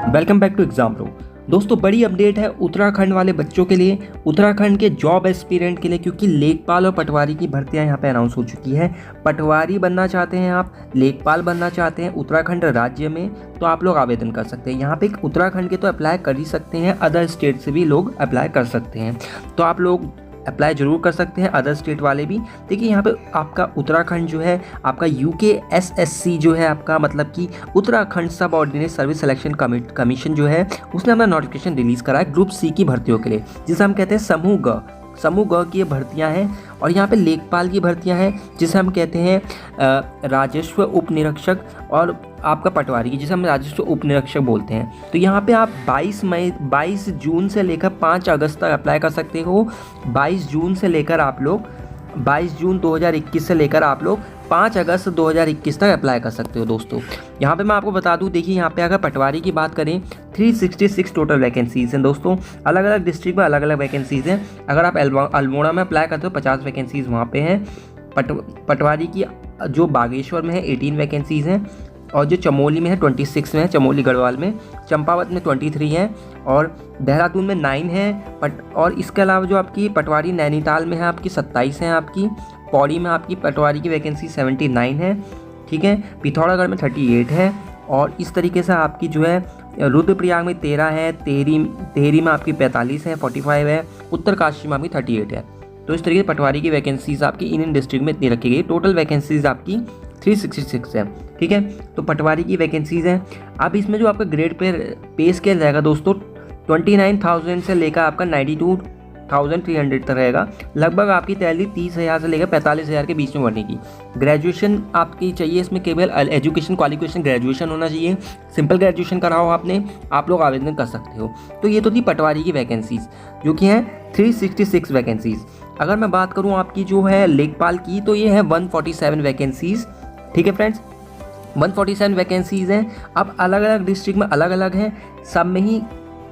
Welcome back to exam pro. दोस्तों बड़ी update है उत्तराखंड वाले बच्चों के लिए, उत्तराखंड के जॉब एस्पिरेंट के लिए, क्योंकि लेखपाल और पटवारी की भर्तियां यहाँ पे अनाउंस हो चुकी है। पटवारी बनना चाहते हैं आप, लेखपाल बनना चाहते हैं उत्तराखंड राज्य में, तो आप लोग आवेदन कर सकते हैं। यहाँ पे उत्तराखंड के तो अप्लाई कर ही सकते हैं, अदर स्टेट से भी लोग अप्लाई कर सकते हैं, तो आप लोग अप्लाई जरूर कर सकते हैं, अदर स्टेट वाले भी। देखिए यहाँ पे आपका उत्तराखंड जो है, आपका UKSSC जो है आपका, मतलब कि उत्तराखंड सब ऑर्डिनेट सर्विस सिलेक्शन कमीशन जो है, उसने अपना नोटिफिकेशन रिलीज़ करा है ग्रुप C की भर्तियों के लिए, जिसे हम कहते हैं समूह ग की ये भर्तियाँ हैं। और यहाँ पे लेखपाल की भर्तियाँ हैं, जिसे हम कहते हैं राजस्व उप निरीक्षक, और आपका पटवारी की, जिसे हम राजस्व उप निरीक्षक बोलते हैं। तो यहाँ पे आप 22 जून से लेकर 5 अगस्त तक अप्लाई कर सकते हो। 22 जून से लेकर आप लोग 22 जून 2021 से लेकर आप लोग 5 अगस्त 2021 तक अप्लाई कर सकते हो। दोस्तों यहाँ पे मैं आपको बता दूँ, देखिए यहाँ पे अगर पटवारी की बात करें 366 टोटल वैकेंसीज़ हैं। दोस्तों अलग अलग डिस्ट्रिक्ट में अलग अलग वैकेंसीज़ हैं। अगर आप अल्मोड़ा में अप्लाई करते हो 50 वैकेंसीज़ वहाँ पे हैं। पटवारी की जो बागेश्वर में है 18 वैकेंसीज़ हैं, और जो चमोली में है 26 में है, चमोली गढ़वाल में, चंपावत में 23 है, और देहरादून में 9 है। और इसके अलावा जो आपकी पटवारी नैनीताल में है आपकी 27 है, आपकी पौड़ी में आपकी पटवारी की वैकेंसी 79 है, ठीक है, पिथौरागढ़ में 38 है, और इस तरीके से आपकी जो है रुद्रप्रयाग में 13 है, टेहरी में आपकी 45 है, 45 है, उत्तरकाशी में आपकी 38 है। तो इस तरीके से पटवारी की वैकेंसीज आपकी इन डिस्ट्रिक्ट में इतनी रखी गई। टोटल वैकेंसीज आपकी 366 है, ठीक है। तो पटवारी की वैकेंसीज हैं। अब इसमें जो आपका ग्रेड पे स्केल रहेगा दोस्तों, 29,000 से लेकर आपका 92,300 तक रहेगा। लगभग आपकी तैयारी 30,000 से लेकर 45,000 के बीच में बढ़ने की। ग्रेजुएशन आपकी चाहिए, इसमें केवल एजुकेशन क्वालिफिकेशन ग्रेजुएशन होना चाहिए। सिंपल ग्रेजुएशन करा हो आपने, आप लोग आवेदन कर सकते हो। तो ये तो थी पटवारी की वैकेंसीज, जो कि हैं 366 वैकेंसीज। अगर मैं बात करूँ आपकी जो है लेखपाल की, तो ये है 147 वैकेंसीज, ठीक है फ्रेंड्स, 147 वैकेंसीज़ हैं। अब अलग अलग डिस्ट्रिक्ट में अलग अलग हैं, सब में ही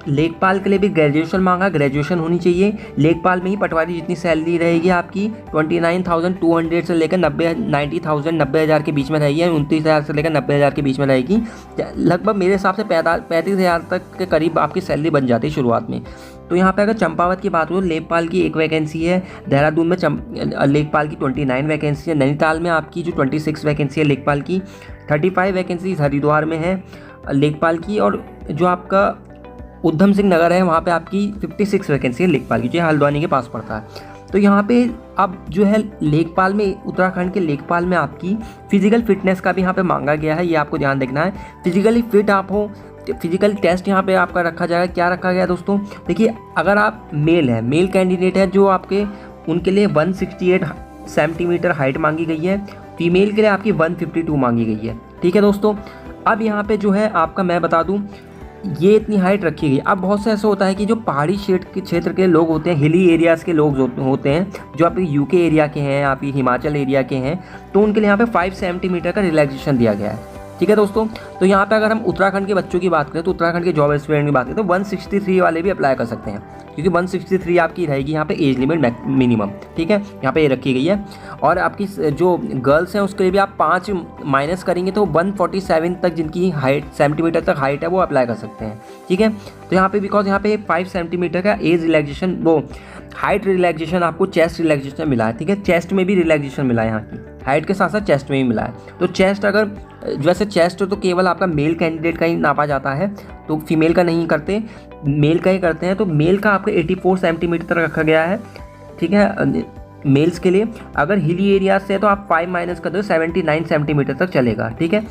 लेखपाल के लिए भी ग्रेजुएशन मांगा, ग्रेजुएशन होनी चाहिए। लेखपाल में ही पटवारी जितनी सैलरी रहेगी आपकी 29,200 से लेकर 90,000 के बीच में रहेगी, 29,000 से लेकर 90,000 के बीच में रहेगी। लगभग मेरे हिसाब से 35,000 तक के करीब आपकी सैलरी बन जाती है शुरुआत में। तो यहाँ पे अगर चंपावत की बात हो, लेखपाल की 1 वैकेंसी है, देहरादून में लेखपाल की 29 वैकेंसी है, नैनीताल में आपकी जो 26 वैकेंसी है लेखपाल की, 35 वैकेंसी हरिद्वार में है लेखपाल की, और जो आपका उधम सिंह नगर है वहाँ पे आपकी 56 वैकेंसी है लेखपाल की, जो हल्द्वानी के पास पड़ता है। तो यहाँ पे अब जो है लेखपाल में, उत्तराखंड के लेखपाल में आपकी फिजिकल फिटनेस का भी यहाँ पे मांगा गया है, ये आपको ध्यान देखना है। फिजिकली फिट आप हो, फिजिकल टेस्ट यहाँ पे आपका रखा जाएगा। क्या रखा गया दोस्तों, देखिए अगर आप मेल हैं, मेल कैंडिडेट है जो आपके, उनके लिए 168 सेंटीमीटर हाइट मांगी गई है। फीमेल के लिए आपकी 152 मांगी गई है, ठीक है दोस्तों। अब यहाँ पे जो है आपका मैं बता दूँ, ये इतनी हाइट रखी गई। अब बहुत से ऐसा होता है कि जो पहाड़ी क्षेत्र के लोग होते हैं, हिली एरियाज़ के लोग होते हैं, जो आपके UK एरिया के हैं, आप हिमाचल एरिया के हैं, तो उनके लिए यहाँ पे 5 सेंटीमीटर का रिलैक्सेशन दिया गया है, ठीक है दोस्तों। तो यहाँ पे अगर हम उत्तराखंड के बच्चों की बात करें, तो उत्तराखंड के जॉब एस्पिरेंट की बात करें, तो 163 वाले भी अप्लाई कर सकते हैं, क्योंकि 163 आपकी रहेगी यहाँ पे एज लिमिट मिनिमम, ठीक है, यहाँ पे ये रखी गई है। और आपकी जो गर्ल्स हैं उसके लिए भी आप 5 माइनस करेंगे तो 147 तक जिनकी हाइट सेंटीमीटर तक हाइट है वो अप्लाई कर सकते हैं, ठीक है। तो यहाँ पे बिकॉज यहाँ पे 5 सेंटीमीटर का एज रिलैक्सेशन, वो हाइट रिलैक्सेशन आपको चेस्ट रिलैक्सेशन मिला है, ठीक है, चेस्ट में भी रिलैक्सेशन मिला है, यहाँ की हाइट के साथ साथ चेस्ट में भी मिला है। तो चेस्ट अगर वैसे चेस्ट तो केवल आपका मेल कैंडिडेट का ही नापा जाता है, तो फीमेल का नहीं करते, मेल का ही करते हैं। तो मेल का आपका 84 सेंटीमीटर तक रखा गया है, ठीक है, मेल्स के लिए। अगर हिली एरिया से तो आप 5 माइनस कर दो, 79 सेंटीमीटर तक चलेगा, ठीक है।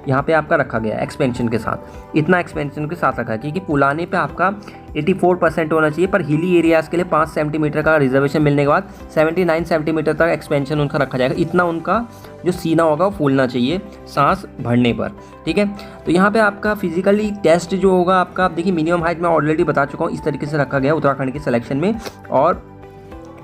यहाँ पे आपका रखा गया है एक्सपेंशन के साथ, इतना एक्सपेंशन के साथ रखा है, क्योंकि पुलाने पे आपका 84% होना चाहिए, पर हिली एरियाज़ के लिए 5 सेंटीमीटर का रिजर्वेशन मिलने के बाद 79 सेंटीमीटर तक एक्सपेंशन उनका रखा जाएगा। इतना उनका जो सीना होगा वो फूलना चाहिए सांस भरने पर, ठीक है। तो यहाँ पे आपका फिजिकली टेस्ट जो होगा आपका, आप देखिए मिनिमम हाइट मैं ऑलरेडी बता चुका हूँ, इस तरीके से रखा गया उत्तराखंड के सिलेक्शन में। और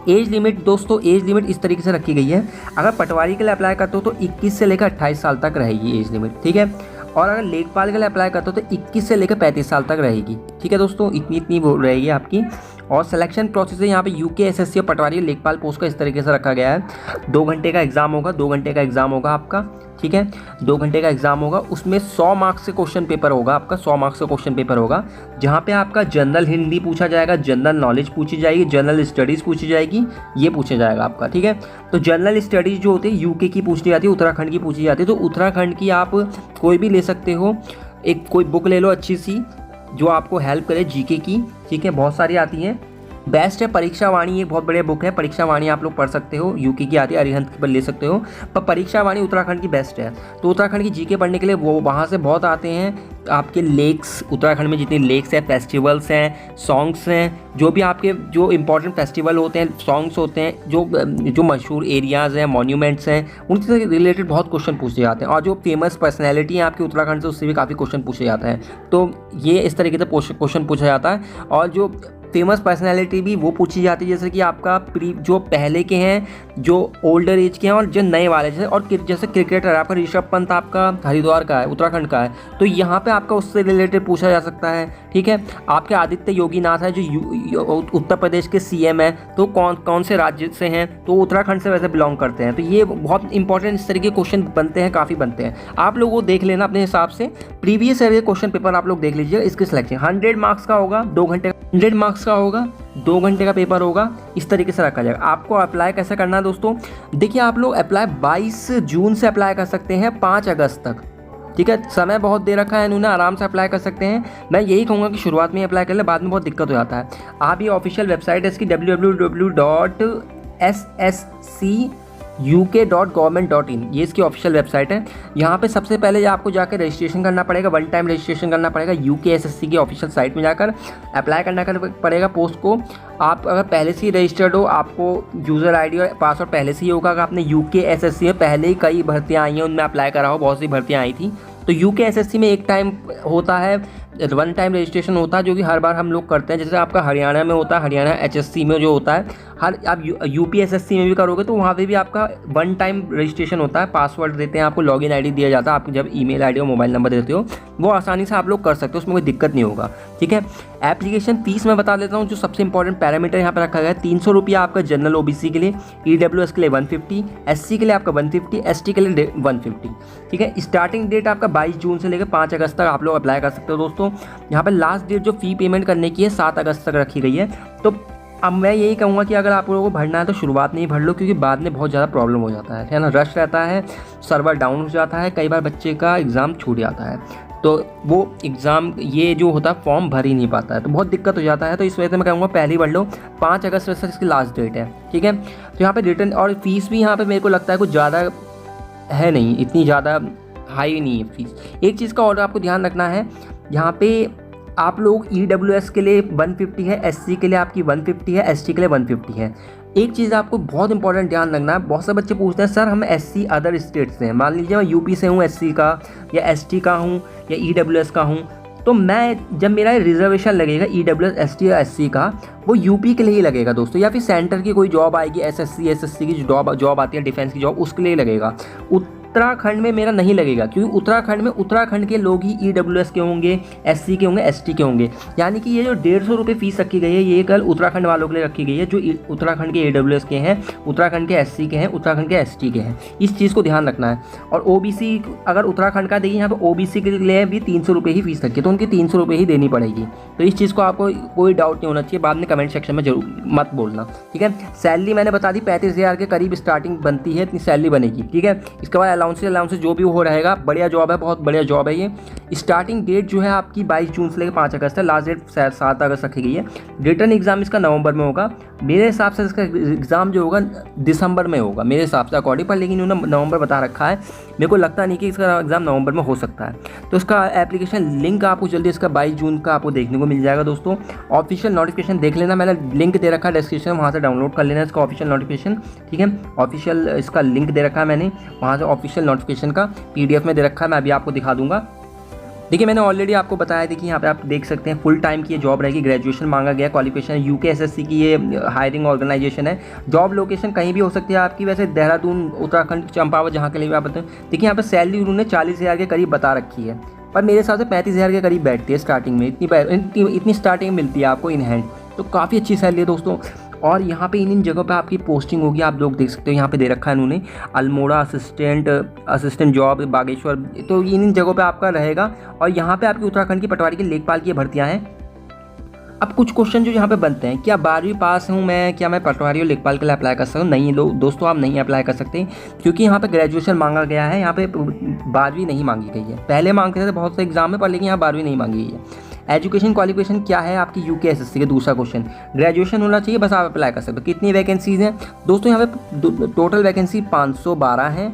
एज लिमिट दोस्तों, एज लिमिट इस तरीके से रखी गई है, अगर पटवारी के लिए अप्लाई करते हो तो 21 से लेकर 28 साल तक रहेगी एज लिमिट, ठीक है। और अगर लेखपाल के लिए अप्लाई करते हो तो 21 से लेकर 35 साल तक रहेगी, ठीक है दोस्तों, इतनी वो रहेगी आपकी। और सिलेक्शन प्रोसेस है यहाँ पे यूकेएसएससी और पटवारी लेखपाल पोस्ट का इस तरीके से रखा गया है। 2 घंटे का एग्जाम होगा, 2 घंटे का एग्जाम होगा आपका, ठीक है, 2 घंटे का एग्जाम होगा। उसमें 100 मार्क्स से क्वेश्चन पेपर होगा आपका, 100 मार्क्स का क्वेश्चन पेपर होगा, जहाँ पे आपका जनरल हिंदी पूछा जाएगा, जनरल नॉलेज पूछी जाएगी, जनरल स्टडीज़ पूछी जाएगी, ये पूछा जाएगा आपका, ठीक है। तो जनरल स्टडीज़ जो होती है यूके की पूछी जाती है, उत्तराखंड की पूछी जाती है। तो उत्तराखंड की आप कोई भी ले सकते हो, एक कोई बुक ले लो अच्छी सी जो आपको हेल्प करे जीके की, ठीक है, बहुत सारी आती हैं। बेस्ट है परीक्षा वाणी, एक बहुत बढ़िया बुक है, परीक्षा वाणी आप लोग पढ़ सकते हो, यूके की आती है, अरिहंत की पर ले सकते हो, पर परीक्षा वाणी उत्तराखंड की बेस्ट है। तो उत्तराखंड की जीके पढ़ने के लिए वो वहाँ से बहुत आते हैं आपके लेक्स, उत्तराखंड में जितनी लेक्स हैं, फेस्टिवल्स हैं, सॉन्ग्स हैं, जो भी आपके जो इंपॉर्टेंट फेस्टिवल होते हैं, सॉन्ग्स होते हैं, जो मशहूर एरियाज़ हैं, मॉन्यूमेंट्स हैं, उनसे रिलेटेड बहुत क्वेश्चन पूछे जाते हैं। और जो फेमस पर्सनैलिटी है आपके उत्तराखंड से, उससे भी काफ़ी क्वेश्चन पूछे जाते हैं। तो ये इस तरीके से क्वेश्चन पूछा जाता है। और जो फेमस पर्सनैलिटी भी वो पूछी जाती है, जैसे कि आपका जो पहले के हैं, जो ओल्डर एज के हैं, और जो नए वाले जैसे, और जैसे क्रिकेटर आपका ऋषभ पंत आपका हरिद्वार का है, उत्तराखंड का है, तो यहाँ पे आपका उससे रिलेटेड पूछा जा सकता है, ठीक है। आपके आदित्य योगीनाथ है जो उत्तर प्रदेश के सीएम है, तो कौन से राज्य से हैं, तो उत्तराखंड से वैसे बिलोंग करते हैं। तो ये बहुत इंपॉर्टेंट इस तरीके के क्वेश्चन बनते हैं, काफ़ी बनते हैं। आप लोग वो देख लेना अपने हिसाब से, प्रीवियस ईयर के क्वेश्चन पेपर आप लोग देख लीजिएगा। इसकी सिलेक्शन 100 मार्क्स का होगा, 2 घंटे 100 मार्क्स का होगा, 2 घंटे का पेपर होगा, इस तरीके से रखा जाएगा। आपको अप्लाई कैसे करना है दोस्तों, देखिए आप लोग अप्लाई 22 जून से अप्लाई कर सकते हैं 5 अगस्त तक, ठीक है। समय बहुत दे रखा है इन्होंने, आराम से अप्लाई कर सकते हैं। मैं यही कहूँगा कि शुरुआत में ही अप्लाई कर ले, बाद में बहुत दिक्कत हो जाता है। आप ये ऑफिशियल वेबसाइट है इसकी www.sscuk.government.in, ये इसकी ऑफिशियल वेबसाइट है। यहाँ पे सबसे पहले आपको जाकर रजिस्ट्रेशन करना पड़ेगा, 1 टाइम रजिस्ट्रेशन करना पड़ेगा, यूकेएसएससी की ऑफिशियल साइट में जाकर अप्लाई करना पड़ेगा पोस्ट को। आप अगर पहले से ही रजिस्टर्ड हो, आपको यूज़र आईडी और पासवर्ड पहले से ही होगा। अगर आपने यूकेएसएससी में पहले ही कई भर्तियाँ आई हैं, उनमें अप्लाई करा हो, बहुत सी भर्तियाँ आई थी, तो यूकेएसएससी में एक टाइम होता है, 1 टाइम रजिस्ट्रेशन होता है, जो कि हर बार हम लोग करते हैं। जैसे आपका हरियाणा में होता है, हरियाणा एचएससी में जो होता है, हर आप यूपीएसएससी में भी करोगे तो वहाँ पे भी आपका 1 टाइम रजिस्ट्रेशन होता है। पासवर्ड देते हैं आपको, लॉगिन आईडी दिया जाता है, आप जब ईमेल आईडी और मोबाइल नंबर देते हो, वो आसानी से आप लोग कर सकते हो, उसमें कोई दिक्कत नहीं होगा, ठीक है। एप्लीकेशन फीस मैं बता देता हूँ, जो सबसे इंपॉर्टेंट पैरामीटर यहाँ पर रखा गया है, 300 रुपया आपका जनरल ओबीसी के लिए, ईडब्ल्यूएस के लिए 150, एससी के लिए आपका 150, एसटी के लिए 150, ठीक है। स्टार्टिंग डेट आपका 22 जून से लेकर 5 अगस्त तक आप लोग अप्लाई कर सकते हो दोस्तों। यहाँ पर लास्ट डेट जो फ़ी पेमेंट करने की है 7 अगस्त तक रखी गई है। तो अब मैं यही कहूँगा कि अगर आप लोगों को भरना है तो शुरुआत में ही भर लो, क्योंकि बाद में बहुत ज़्यादा प्रॉब्लम हो जाता है ना, रश रहता है, सर्वर डाउन हो जाता है, कई बार बच्चे का एग्ज़ाम छूट जाता है, तो वो एग्ज़ाम ये जो होता है फॉर्म भर ही नहीं पाता है, तो बहुत दिक्कत हो जाता है। तो इस वजह से मैं कहूँगा पहले ही भर लो, 5 अगस्त से इसकी लास्ट डेट है, ठीक है। तो यहाँ पे रिटर्न और फीस भी यहाँ पे मेरे को लगता है कुछ ज़्यादा है नहीं, इतनी ज़्यादा हाई नहीं है फीस। एक चीज़ का और आपको ध्यान रखना है, यहाँ पे आप लोग ईडब्ल्यूएस के लिए 150 है, एससी के लिए आपकी 150 है, एसटी के लिए 150 है। एक चीज़ आपको बहुत इंपॉर्टेंट ध्यान रखना है, बहुत से बच्चे पूछते हैं सर हम एससी अदर स्टेट से हैं, मान लीजिए मैं यूपी से हूँ एससी का, या एसटी का हूँ, या ईडब्ल्यूएस का हूँ, तो मैं जब मेरा रिजर्वेशन लगेगा ईडब्ल्यूएस एसटी या एससी का, वो यूपी के लिए ही लगेगा दोस्तों, या फिर सेंटर की कोई जॉब आएगी, एसएससी की जॉब आती है, डिफेंस की जॉब, उसके लिए लगेगा। उत्तराखंड में मेरा नहीं लगेगा, क्योंकि उत्तराखंड में उत्तराखंड के लोग ही ईडब्ल्यूएस के होंगे, एससी के होंगे, एसटी के होंगे। यानी कि ये जो 150 रुपये फीस रखी गई है, ये कल उत्तराखंड वालों के लिए रखी गई है, जो उत्तराखंड के ईडब्ल्यूएस के हैं, उत्तराखंड के एससी के हैं, उत्तराखंड के एसटी के हैं। इस चीज़ को ध्यान रखना है। और ओबीसी अगर उत्तराखंड का देखिए, यहाँ पर ओबीसी के लिए भी 300 रुपये ही फीस रखी है, तो उनकी 300 रुपये ही देनी पड़ेगी। तो इस चीज़ को आपको कोई डाउट नहीं होना चाहिए, बाद में कमेंट सेक्शन में जरूर मत बोलना, ठीक है। सैलरी मैंने बता दी 35,000 के करीब स्टार्टिंग बनती है, इतनी सैलरी बनेगी, ठीक है। इसके बाद अलाउंसेस जो भी हो रहेगा, बढ़िया जॉब है, बहुत बढ़िया जॉब है ये। स्टार्टिंग डेट जो है आपकी 22 जून से लेकर 5 अगस्त है, लास्ट डेट 7 अगस्त रखी गई है। रिटर्न एग्जाम इसका नवंबर में होगा, मेरे हिसाब से इसका एग्ज़ाम जो होगा दिसंबर में होगा मेरे हिसाब से अकॉर्डिंग, पर लेकिन उन्होंने नवंबर बता रखा है, मेरे को लगता नहीं कि इसका एग्ज़ाम नवंबर में हो सकता है। तो इसका एप्लीकेशन लिंक आपको जल्दी इसका 22 जून का आपको देखने को मिल जाएगा दोस्तों। ऑफिशियल नोटिफिकेशन देख लेना, मैंने लिंक दे रखा है डिस्क्रिप्शन में, वहाँ से डाउनलोड कर लेना इसका ऑफिशियल नोटिफिकेशन, ठीक है। ऑफिशियल इसका लिंक दे रखा है मैंने, वहाँ से ऑफिशियल नोटिफिकेशन का PDF में दे रखा है, मैं अभी आपको दिखा दूंगा। देखिए मैंने ऑलरेडी आपको बताया, देखिए यहाँ पे आप देख सकते हैं फुल टाइम की ये जॉब रहेगी, ग्रेजुएशन मांगा गया, क्वालिफिकेशन यूकेएसएससी की ये हायरिंग ऑर्गेनाइजेशन है। जॉब लोकेशन कहीं भी हो सकती है आपकी, वैसे देहरादून, उत्तराखंड, चंपावत, जहाँ के लिए भी आप बताएं। देखिए यहाँ पे सैलरी उन्होंने 40,000 के करीब बता रखी है, पर मेरे हिसाब से 35,000 के करीब बैठती है स्टार्टिंग में, इतनी स्टार्टिंग मिलती है आपको इन हैंड, तो काफ़ी अच्छी सैलरी है दोस्तों। और यहाँ पे इन जगहों पे आपकी पोस्टिंग होगी, आप लोग देख सकते हो यहाँ पे दे रखा है इन्होंने, अल्मोड़ा असिस्टेंट जॉब बागेश्वर, तो इन जगहों पे आपका रहेगा। और यहाँ पे आपकी उत्तराखंड की पटवारी की लेखपाल की भर्तियाँ हैं। अब कुछ क्वेश्चन जो यहाँ पे बनते हैं, क्या 12वीं पास हूँ मैं, क्या मैं पटवारी और लेखपाल के लिए अप्लाई कर सकता हूँ? नहीं दोस्तों, आप नहीं अप्लाई कर सकते, क्योंकि यहाँ पे ग्रेजुएशन मांगा गया है, यहाँ पे 12वीं नहीं मांगी गई है। पहले मांगते थे बहुत से एग्जाम में, पर लेकिन यहाँ 12वीं नहीं मांगी गई है। एजुकेशन क्वालिफिकेशन क्या है आपकी UKSSC के? दूसरा क्वेश्चन, ग्रेजुएशन होना चाहिए, बस आप अप्लाई कर सकते हो। कितनी वैकेंसीज हैं दोस्तों? यहाँ पे टोटल वैकेंसी 512 है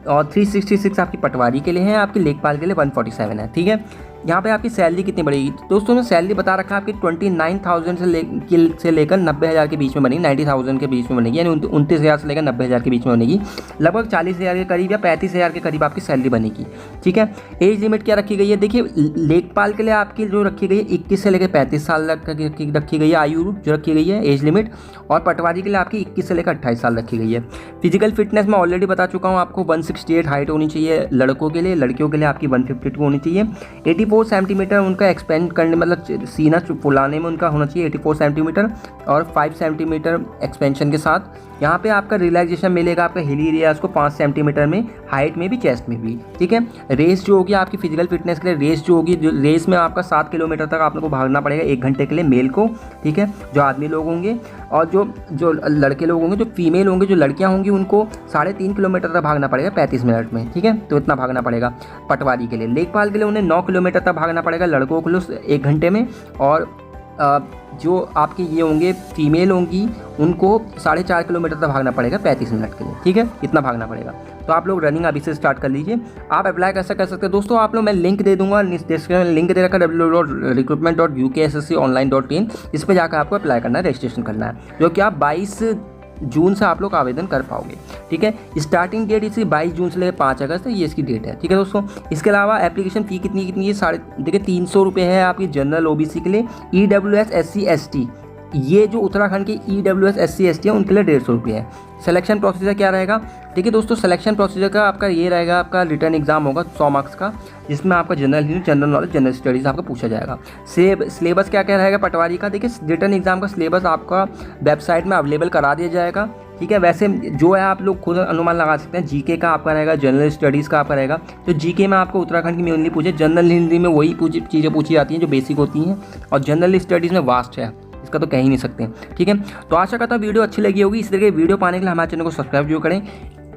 और 366 आपकी पटवारी के लिए है, आपकी लेखपाल के लिए 147 है। ठीक है, यहाँ पे आपकी सैलरी कितनी बढ़ेगी दोस्तों? ने सैलरी बता रखा है आपकी 29,000 से लेकर 90,000 के बीच में बनेगी, 90,000 के बीच में बनेगी, यानी 29,000 से लेकर 90,000 के बीच में बनेगी। लगभग 40,000 के करीब या 35,000 के करीब आपकी सैलरी बनेगी। ठीक है, एज लिमिट क्या रखी गई है? देखिए, लेखपाल के लिए आपकी जो रखी गई है 21 से लेकर 35 साल रखी गई है आयु जो रखी गई है एज लिमिट, और पटवारी के लिए आपकी 21 से लेकर 28 साल रखी गई है। फिजिकल फिटनेस मैं ऑलरेडी बता चुका हूँ आपको, 168 हाइट होनी चाहिए लड़कों के लिए, लड़कियों के लिए आपकी 152 होनी चाहिए। 84 सेंटीमीटर उनका एक्सपेंड करने, मतलब सीना फुलाने में उनका होना चाहिए 84 सेंटीमीटर, और 5 सेंटीमीटर एक्सपेंशन के साथ। यहाँ पे आपका रिलैक्सेशन मिलेगा आपका हिल एरियाज को 5 सेंटीमीटर में, हाइट में भी, चेस्ट में भी। ठीक है, रेस जो होगी आपकी फिजिकल फिटनेस के लिए, रेस जो होगी, जो रेस में आपका 7 किलोमीटर तक आप लोग को भागना पड़ेगा 1 घंटे के लिए मेल को। ठीक है, जो आदमी लोग होंगे, और जो लड़के लोग होंगे, जो फीमेल होंगे, जो लड़कियाँ होंगी, उनको 3.5 किलोमीटर तक भागना पड़ेगा 35 मिनट में। ठीक है, तो इतना भागना पड़ेगा पटवारी के लिए। लेखपाल के लिए उन्हें 9 किलोमीटर तक भागना पड़ेगा लड़कों को 1 घंटे में, और जो आपके ये होंगे फीमेल होंगी, उनको 4.5 किलोमीटर तक भागना पड़ेगा 35 मिनट के लिए। ठीक है, इतना भागना पड़ेगा। तो आप लोग रनिंग अभी से स्टार्ट कर लीजिए। आप अप्लाई कैसे कर सकते हैं दोस्तों? आप लोग, मैं लिंक दे दूंगा डिस्क्रिप्शन में, लिंक दे रखा www.recruitment.ukssconline.in, इस पर जाकर आपको अप्लाई करना है, रजिस्ट्रेशन करना है, जो कि आप 22 जून से आप लोग आवेदन कर पाओगे। ठीक है, स्टार्टिंग डेट इसकी 22 जून से लेकर 5 अगस्त है, ये इसकी डेट है। ठीक है दोस्तों, इसके अलावा एप्लीकेशन फ़ी कितनी है? देखिए 300 रुपये है आपकी जनरल OBC के लिए। EWS SC ST, ये जो उत्तराखंड के EWS SC ST है उनके लिए 150 रुपये है। सिलेक्शन प्रोसीजर क्या रहेगा? ठीक है दोस्तों, सिलेक्शन प्रोसीजर का आपका ये रहेगा, आपका रिटर्न एग्जाम होगा 100 मार्क्स का, जिसमें आपका general history, general knowledge, general studies आपका पूछा जाएगा। सिलेबस क्या क्या रहेगा पटवारी का? देखिए, रिटर्न एग्जाम का सिलेबस आपका वेबसाइट में अवेलेबल करा दिया जाएगा। ठीक है, वैसे जो है आप लोग खुद अनुमान लगा सकते हैं। GK का आपका रहेगा, जनरल स्टडीज़ का आपका रहेगा। तो GK में आपको उत्तराखंड की मेनली पूछे, जनरल हिंदी में वही चीज़ें पूछी जाती हैं जो बेसिक होती हैं, और जनरल स्टडीज़ में वास्ट है, इसका तो कह ही नहीं सकते। ठीक है, तो आशा करता हूँ वीडियो अच्छी लगी होगी। इस तरह के वीडियो पाने के लिए हमारे चैनल को सब्सक्राइब जरूर करें।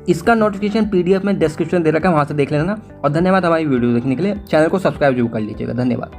इसका नोटिफिकेशन PDF में डिस्क्रिप्शन दे रखा है, वहाँ से देख लेना। और धन्यवाद हमारी वीडियो देखने के लिए। चैनल को सब्सक्राइब जरूर कर लीजिएगा। धन्यवाद।